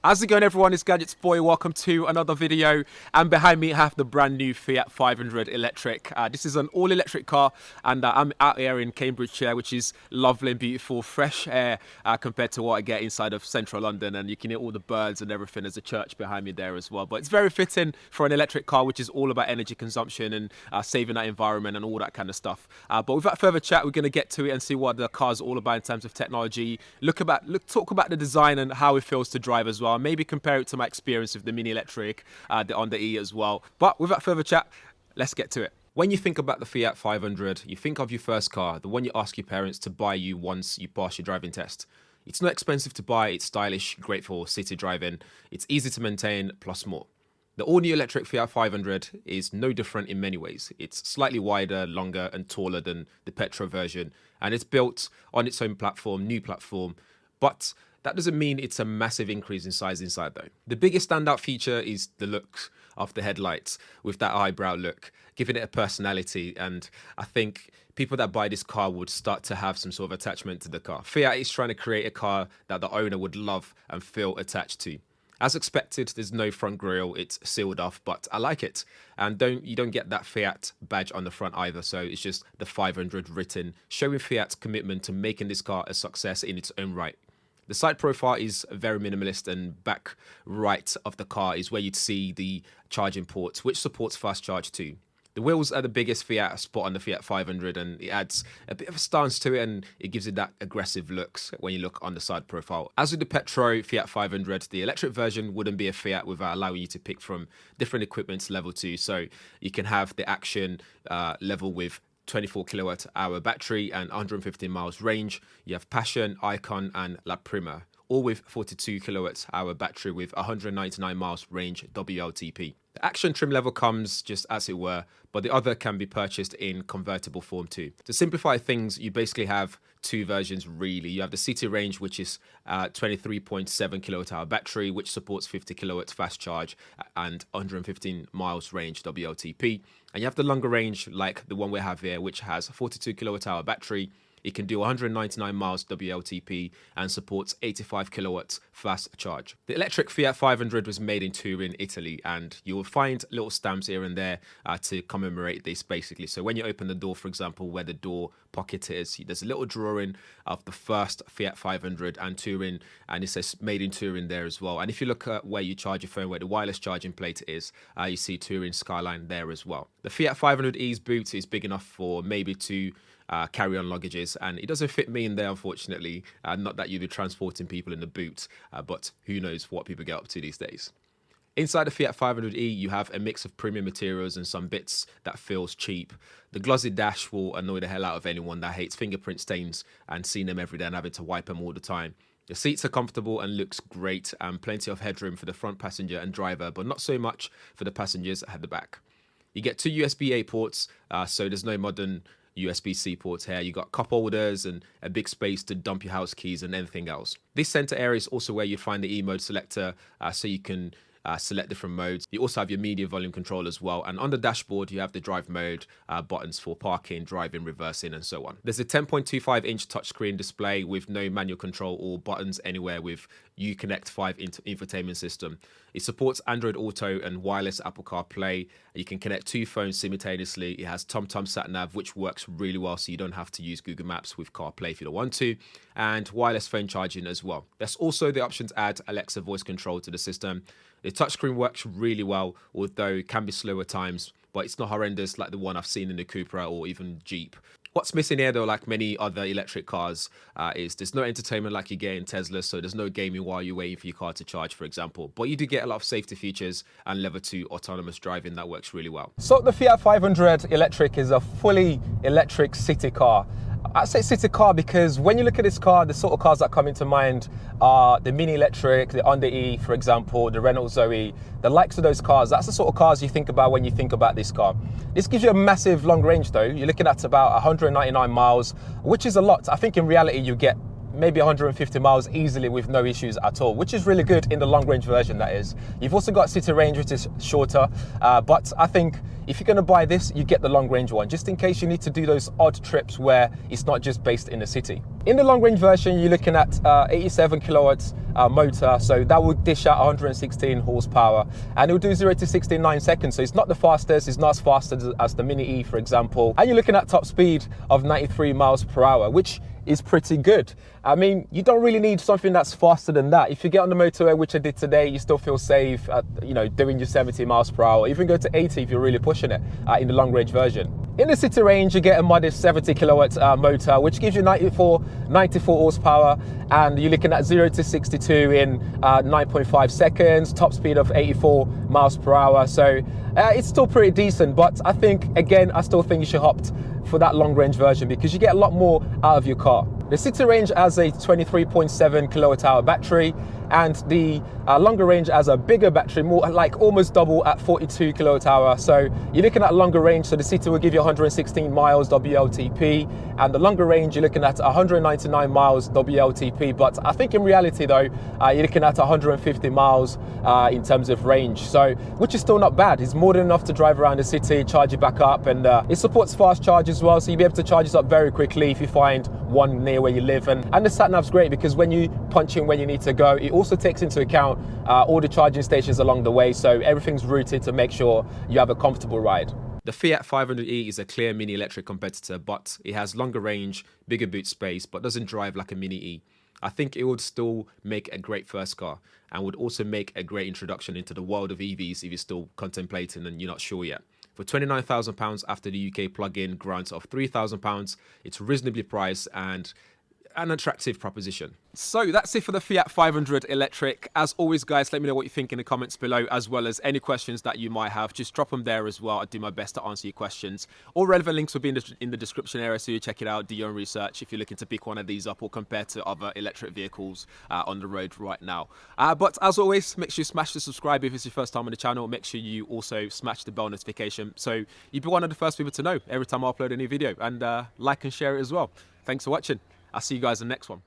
How's it going, everyone? It's GadgetsBoy. Welcome to another video. And behind me I have the brand new Fiat 500 electric. This is an all-electric car, and I'm out here in Cambridgeshire, which is lovely and beautiful, fresh air compared to what I get inside of central London. And you can hear all the birds and everything. There's a church behind me there as well. But it's very fitting for an electric car, which is all about energy consumption and saving that environment and all that kind of stuff. But without further chat, we're going to get to it and see what the car's all about in terms of technology. Talk about the design and how it feels to drive as well. Maybe compare it to my experience with the Mini Electric, on the E as well. But without further chat, let's get to it. When you think about the Fiat 500, you think of your first car, the one you ask your parents to buy you once you pass your driving test. It's not expensive to buy, it's stylish, great for city driving, it's easy to maintain, plus more. The all-new electric Fiat 500 is no different in many ways. It's slightly wider, longer and taller than the petrol version, and it's built on its own platform, new platform, but that doesn't mean it's a massive increase in size inside though. The biggest standout feature is the look of the headlights with that eyebrow look, giving it a personality, and I think people that buy this car would start to have some sort of attachment to the car. Fiat is trying to create a car that the owner would love and feel attached to. As expected, there's no front grille, it's sealed off, but I like it. And you don't get that Fiat badge on the front either, so it's just the 500 written, showing Fiat's commitment to making this car a success in its own right. The side profile is very minimalist, and back right of the car is where you'd see the charging ports, which supports fast charge too. The wheels are the biggest Fiat spot on the Fiat 500, and it adds a bit of a stance to it, and it gives it that aggressive looks when you look on the side profile. As with the petrol Fiat 500, the electric version wouldn't be a Fiat without allowing you to pick from different equipments level 2. So you can have the action level with 24 kilowatt hour battery and 115 miles range. You have Passion, Icon and La Prima, all with 42 kilowatt hour battery with 199 miles range WLTP. The action trim level comes just as it were, but the other can be purchased in convertible form too. To simplify things, you basically have two versions really. You have the city range, which is 23.7 kilowatt hour battery, which supports 50 kilowatts fast charge and 115 miles range WLTP. And you have the longer range, like the one we have here, which has a 42 kilowatt hour battery. It can do 199 miles WLTP and supports 85 kilowatts fast charge. The electric Fiat 500 was made in Turin, Italy, and you will find little stamps here and there to commemorate this basically. So when you open the door, for example, where the door pocket is, there's a little drawing of the first Fiat 500 and Turin, and it says made in Turin there as well. And if you look at where you charge your phone, where the wireless charging plate is, you see Turin skyline there as well. The Fiat 500e's boot is big enough for maybe two carry-on luggages, and it doesn't fit me in there, unfortunately. Not that you'd be transporting people in the boot, but who knows what people get up to these days. Inside the Fiat 500e, you have a mix of premium materials and some bits that feels cheap. The glossy dash will annoy the hell out of anyone that hates fingerprint stains and seeing them every day and having to wipe them all the time. The seats are comfortable and looks great, and plenty of headroom for the front passenger and driver, but not so much for the passengers at the back. You get two USB-A ports, so there's no modern USB-C ports here. You got cup holders and a big space to dump your house keys and anything else. This center area is also where you find the E-mode selector, so you can select different modes. You also have your media volume control as well, and on the dashboard you have the drive mode buttons for parking, driving, reversing and so on. There's a 10.25 inch touchscreen display with no manual control or buttons anywhere with Uconnect 5 infotainment system. It supports Android Auto and wireless Apple CarPlay. You can connect two phones simultaneously. It has TomTom SatNav, which works really well, so you don't have to use Google Maps with CarPlay if you don't want to, and wireless phone charging as well. There's also the option to add Alexa voice control to the system. The touchscreen works really well, although it can be slow at times, but it's not horrendous like the one I've seen in the Cupra or even Jeep. What's missing here though, like many other electric cars, is there's no entertainment like you get in Tesla, so there's no gaming while you're waiting for your car to charge, for example. But you do get a lot of safety features and level 2 autonomous driving that works really well. So the Fiat 500 electric is a fully electric city car. I say city car because when you look at this car, the sort of cars that come into mind are the Mini Electric, the Honda E, for example, the Renault Zoe, the likes of those cars. That's the sort of cars you think about when you think about this car. This gives you a massive long range though. You're looking at about 199 miles, which is a lot. I think in reality you get maybe 150 miles easily with no issues at all, which is really good in the long range version, that is. You've also got city range, which is shorter, but I think if you're going to buy this, you get the long range one, just in case you need to do those odd trips where it's not just based in the city. In the long range version, you're looking at 87 kilowatts motor, so that will dish out 116 horsepower, and it will do 0 to 60 in 9 seconds. So it's not the fastest, it's not as fast as the Mini E, for example. And you're looking at top speed of 93 miles per hour, which is pretty good. I mean, you don't really need something that's faster than that. If you get on the motorway, which I did today, you still feel safe at, you know, doing your 70 miles per hour. Even go to 80 if you're really pushing it in the long range version. In the city range, you get a modest 70 kilowatt motor, which gives you 94 horsepower, and you're looking at 0 to 62 in 9.5 seconds, top speed of 84 miles per hour. So it's still pretty decent, but I think, again, I still think you should opt for that long range version because you get a lot more out of your car. The city range has a 23.7 kilowatt hour battery, and the longer range has a bigger battery, more like almost double at 42 kilowatt hour. So you're looking at longer range. So the city will give you 116 miles WLTP, and the longer range you're looking at 199 miles WLTP. But I think in reality though, you're looking at 150 miles in terms of range. So which is still not bad. It's more than enough to drive around the city, charge it back up, and it supports fast charge as well. So you'll be able to charge this up very quickly if you find one near where you live. And the sat nav's great because when you punch in where you need to go, it also takes into account all the charging stations along the way, so everything's routed to make sure you have a comfortable ride. The Fiat 500e is a clear mini electric competitor, but it has longer range, bigger boot space, but doesn't drive like a Mini E. I think it would still make a great first car and would also make a great introduction into the world of EVs if you're still contemplating and you're not sure yet. For £29,000 after the UK plug-in grant of £3,000, it's reasonably priced and an attractive proposition. So that's it for the Fiat 500 electric. As always, guys, let me know what you think in the comments below, as well as any questions that you might have. Just drop them there as well. I'll do my best to answer your questions. All relevant links will be in the description area, so you check it out, do your own research if you're looking to pick one of these up or compare to other electric vehicles on the road right now. But as always, make sure you smash the subscribe if it's your first time on the channel. Make sure you also smash the bell notification so you'll be one of the first people to know every time I upload a new video, and like and share it as well. Thanks for watching. I'll see you guys in the next one.